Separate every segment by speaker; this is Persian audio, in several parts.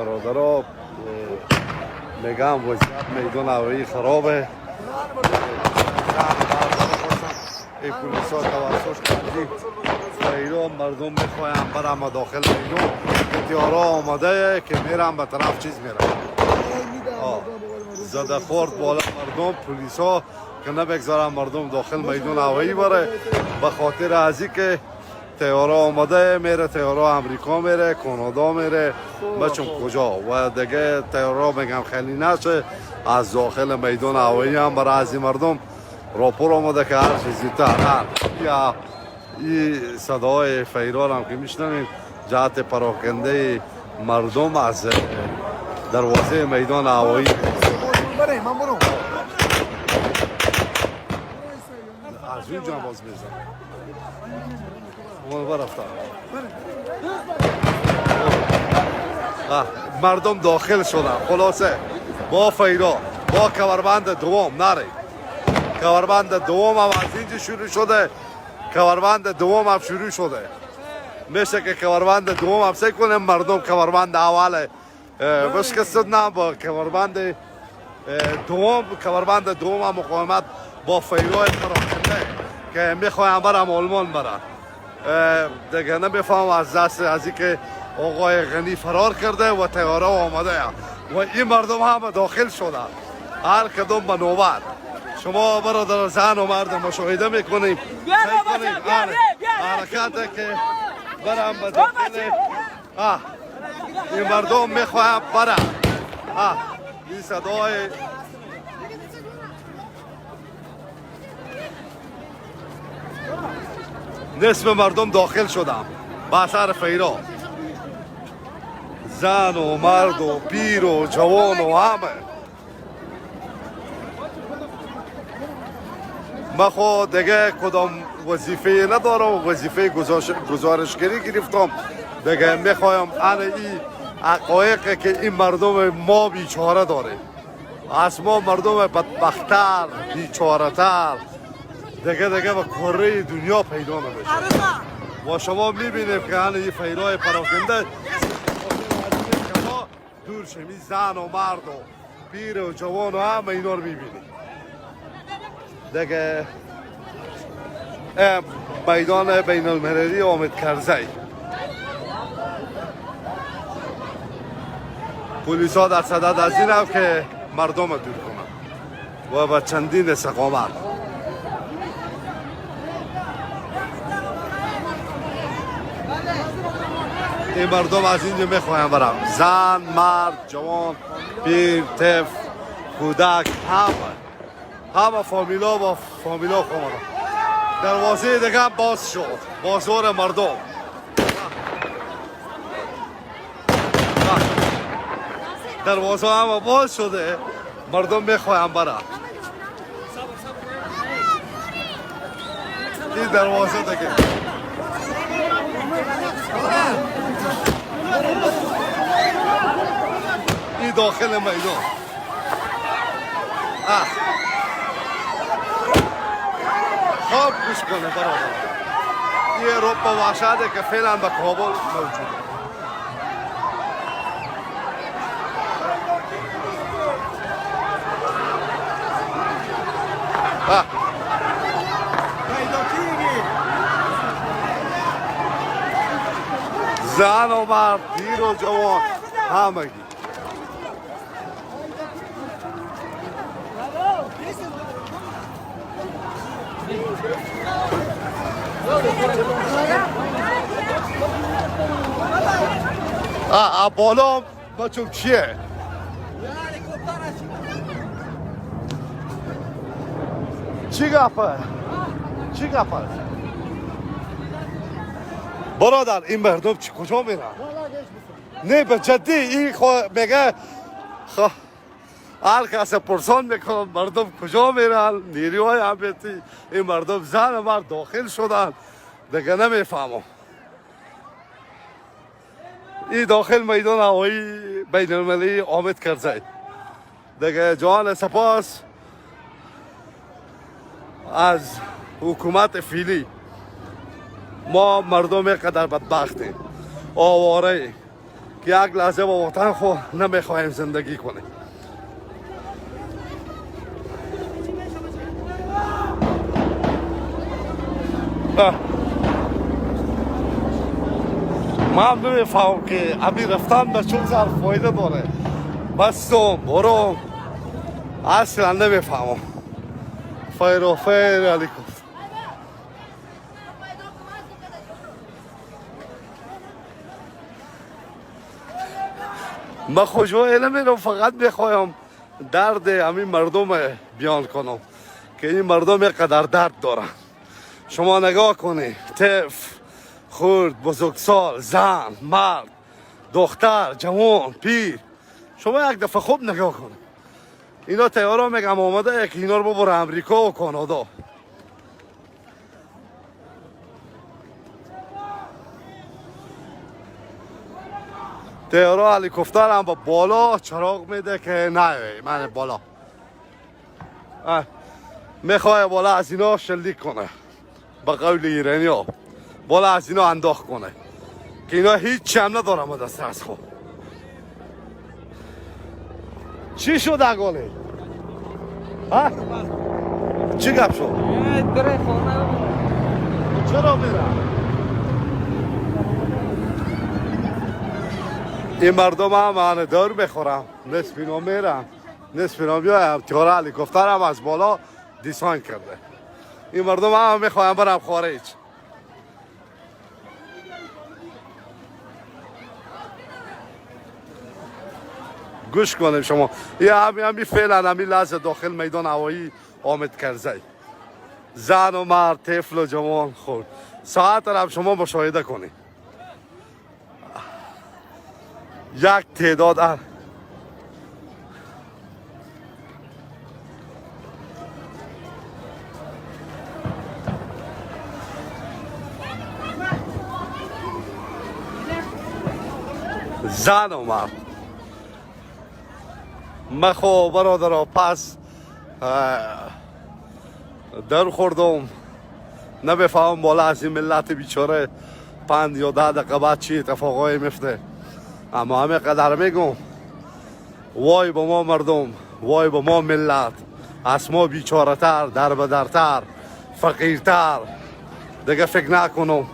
Speaker 1: برادرها میگم وضعیت میدان هوایی خرابه. این پلیس ها توسط کردی فیرو مردم میخوایم برم داخل میدان. تیارا آمده که میرم به طرف چیز میرم زده خورد بالا مردم پلیس ها که نبگذارم مردم داخل میدان هوایی بره به خاطر ازی که تیارا آمده میره. تیارا امریکا میره، کانادا میره، بچم کجا و دیگه تیارا میگم خیلی نشه از داخل میدان هوایی هم برای ازی مردم راپور آمده که هر چیزی تر یا این صدای فیران هم که میشنویم جهت پراکنده مردم از دروازه میدان هوایی. از اونجا باز میزن برفتن مردم داخل شدن. خلاصه با فیرا با کمربند دوم نره. کمربند دوم هم از اینجا شروع شده. کمربند دوم هم شروع شده. میشه که کمربند دوم هم سعی کنیم مردم کمربند اول بشکست نه با کمربند دوم. کمربند دوم هم مقاومت با فیرای پراکنده که میخوایم برم آلمان برن. دیگه نمیفهم از دست از اینکه آقای غنی فرار کرده و تیاره آمده و این مردم هم داخل شده هر کدوم به نوبت. شما برادر زن و مرد مشاهده میکنیم حرکت که برم به داخل این مردم میخواهم برم. این صدای نصف مردم داخل شدم به اثر فیرا. زن و مرد و پیر و جوان و همه. من خود دیگه کدام وظیفه ندارم. وظیفه گزارشگری گرفتم. دیگه میخوایم این حقایقی که این مردم ما بیچاره داره از ما مردم بدبختر بیچاره‌تر دیگه به کره دنیا پیدا نمیشه. و شما میبینید که این فیرای پراکنده دور شمی زن و مرد و پیر و جوان و همه اینا رو میبینید. دیگه میدان بین المللی حامد کرزی پلیس ها در صدد از این هم که مردم دور کنن و با چندین استقامت. این مردم از اینجا میخوایم برم. زن، مرد، جوان، پیر، طفل، کودک همه فامیلا با فامیلا خواهد. دروازه دیگه باز شد. بازار مردم دروازه همه باز شده. مردم میخوایم برم. این دروازه دیگه این داخل میدان. خواب گوش کنه برادر. این اروپا وحشته که فعلا به کابل موجوده. زن و مرد، پیر و جوان همگی. بالا بچم چیه؟ چی گفته؟ برادر این مردم کجا میرن؟ نه به جدی این میگه هر کس پرسان میکنم مردم کجا میرن؟ نیروهای امنیتی این مردم زن و مرد داخل شدن دیگه نمیفهمم. این داخل میدان هوایی بین المللی حامد کرزی دیگه جان سپاس از حکومت فعلی. ما مردم قدر بدبختیم، آواره که یک لحظه با وطن خود نمیخواهیم زندگی کنیم. من نمیفهم که امی رفتن به چون زر فایده داره. بستم برم اصلا نمیفهمم. فیر و فیر علیکم. من خوشوایی نمیرم، فقط میخوایم درد همین مردم بیان کنم که این مردم یقدر درد دارن. شما نگاه کنید، طفل، خرد، بزرگسال، زن، مرد، دختر، جوان، پیر، شما یک دفعه خوب نگاه کنید. اینا تیارا میگم آمده که اینا رو ببره امریکا و کانادا. تیارا هلیکوپتر هم با بالا چراغ میده که نه من بالا میخواه بالا از اینا شلیک کنه. به قول ایرانی ها بالا از اینا انداخت کنه که اینا هیچ هم ندارم دست از خود. چی شد اگالی؟ ها؟ چی گپ شد؟
Speaker 2: بره خونه.
Speaker 1: چرا میره؟ این مردم هم من دار میخورم، نصف اینا میرم نصف اینا بیایم. تیاره هلیکوپتر هم از بالا دیسان کرده. این مردم هم میخوایم برم خارج. گوش کنیم شما. یه همی فعلا همی لحظه داخل میدان هوایی حامد کرزی، زن و مرد، طفل و جوان خود ساعت را هم شما مشاهده کنید. یک تعداد زن و مرد. من خب برادر پس در خوردم، نمیفهم بالا از این ملت بیچاره 5 یا 10 دقیقه بعد چی اتفاقایی میفته. اما همه قدر میگم وای با ما مردم، وای با ما ملت، از ما بیچاره تر، در بدرتر، فقیرتر دیگه فکر نکنم.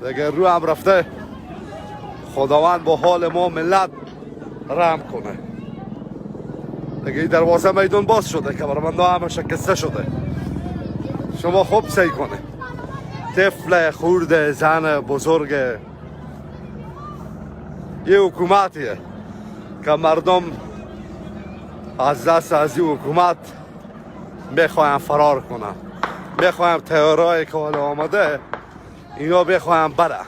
Speaker 1: دیگه رو هم رفته. خداوند با حال ما ملت رحم کنه. دیگه دروازه میدون باز شده، کمربندا همه شکسته شده. شما خوب سعی کنه. طفل، خورد، زن، بزرگ، یه حکومتیه که مردم از دست از این حکومت میخوایم فرار کنن. میخوایم تیارای که حالا آمده اینا بخوایم بره.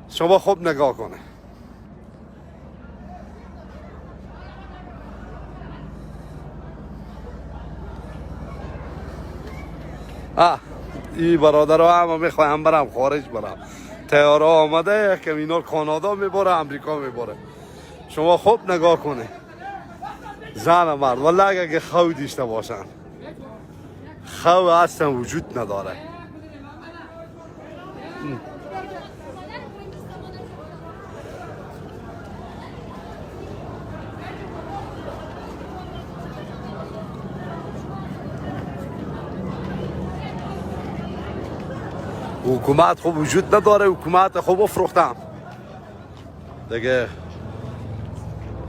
Speaker 1: شما خوب نگاه کنه. این برادر هم میخوایم برم خارج برم. تیاره آمده که اینا کانادا میبره، امریکا میبره. شما خوب نگاه کنه. زن و مرد والله اگه خو دیشته باشن، خو اصلا وجود نداره. حکومت خوب وجود نداره. حکومت خوب افروختم دیگه.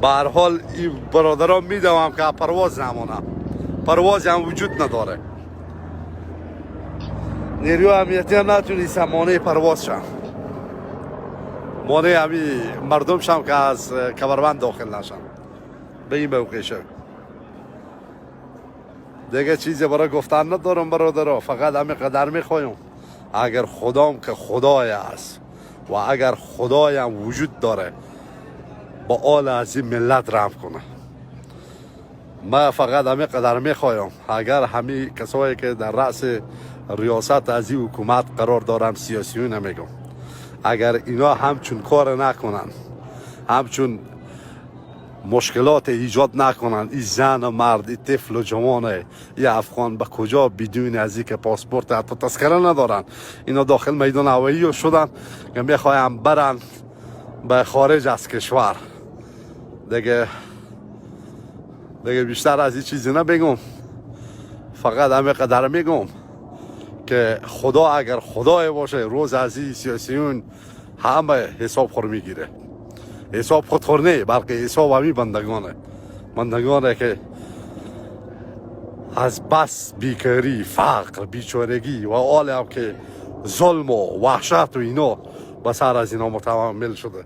Speaker 1: به هر حال این برادران میدونم که پرواز نمونم، پرواز هم وجود نداره. نیروی امنیتی هم نتونیستم مانع پرواز شم، مانع همی مردم شم که از کمربند داخل نشن. به این موقع شد دیگه چیزی برای گفتن ندارم برادرها. فقط همین قدر میخوایم اگر خدام که خدای است و اگر خدای هم وجود داره با آل از این ملت رحم کنه. من فقط همین قدر میخوایم اگر همین کسایی که در رأس ریاست از این حکومت قرار دارن، سیاسیون نمیگم، اگر اینا همچون کار نکنن، همچون مشکلات ایجاد نکنن. این زن و مرد، این طفل و جوان، این افغان به کجا بدون از اینکه پاسپورت حتی تذکره ندارن اینا داخل میدان هوایی شدن که میخوایم برن به خارج از کشور. دیگه بیشتر از این چیزی نمیگم، فقط همه قدر میگم که خدا اگر خدای باشه روز از این سیاسیون همه حساب خور میگیره. حساب خودخور نه بلکه حساب همی بندگانه که از بس بیکاری، فقر، بیچارگی و حال هم که ظلم و وحشت و اینا به سر از اینا متحمل شده.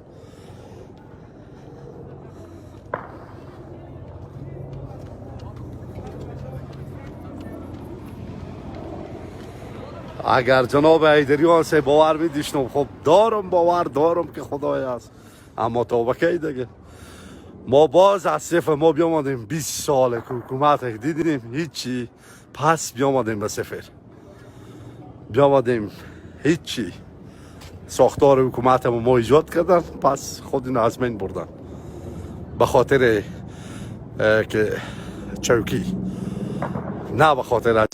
Speaker 1: اگر جناب حیدریان سے باور میدیشتم، خب دارم که خدای هست، اما تا بکی دیگه ما باز از صفر ما بیامدیم 20 سال که حکومت دیدیم هیچی، پس بیامدیم به صفر، بیامدیم هیچی. ساختار حکومت ما ایجاد کردن، پس خود این از بین بردن به خاطر که چوکی، نه به خاطر